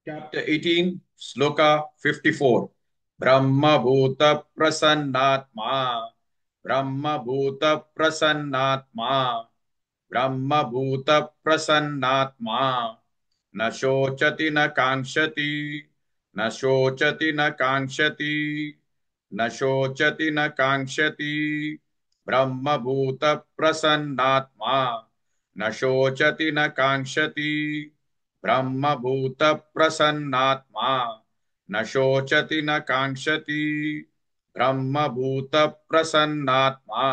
Chapter 18, Sloka 54. Brahma Bhuta Prasannatma. Brahma Bhuta Prasannatma. Brahma Bhuta Prasannatma. Na shochati na kankshati. Na shochati na kankshati. Na shochati na kankshati. Brahma Bhuta Prasannatma. Na shochati na kankshati. ब्रह्मभूत प्रसन्नात्मा न शोचति न कांक्षति ब्रह्मभूत प्रसन्नात्मा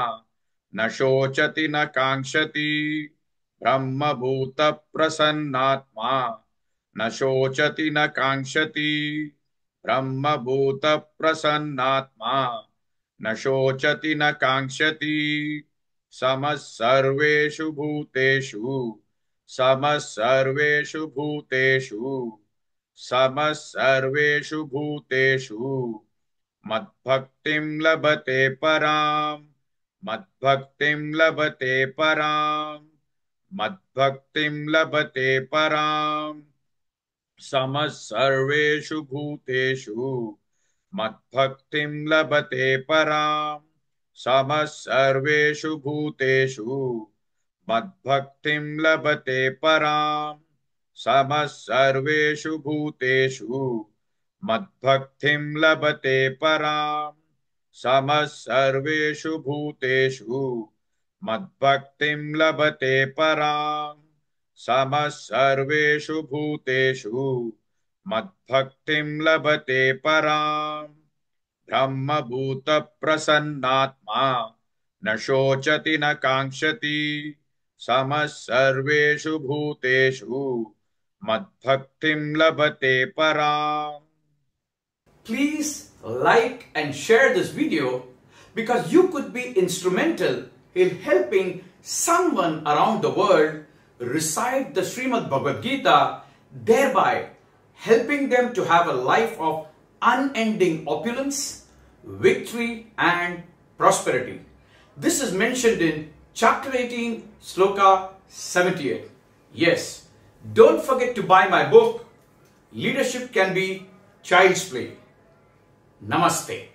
न शोचति न कांक्षति ब्रह्मभूत प्रसन्नात्मा न शोचति न कांक्षति ब्रह्मभूत प्रसन्नात्मा न शोचति न कांक्षति समः सर्वेषु भूतेषु समः सर्वेषु भूतेषु समः सर्वेषु भूतेषु मद्भक्तिं लभते पराम् मद्भक्तिं लभते पराम् मद्भक्तिं लभते पराम् समः सर्वेषु भूतेषु मद्भक्तिं लभते पराम् समः सर्वेषु भूतेषु मद्भक्तिं लभते पराम् समः सर्वेषु भूतेषु मद्भक्तिं लभते पराम् समः सर्वेषु भूतेषु मद्भक्तिं लभते पराम् समः सर्वेषु भूतेषु मद्भक्तिं लभते पराम् ब्रह्मभूत प्रसन्नात्मा न शोचति न कांक्षति समः सर्वेषु भूतेषु मद्भक्तिं लभते पराम्. Please like and share this video because you could be instrumental in helping someone around the world recite the Srimad Bhagavad Gita, thereby helping them to have a life of unending opulence, victory and prosperity. This is mentioned in chapter 18, Sloka 78. Yes, don't forget to buy my book, Leadership Can Be Child's Play. Namaste.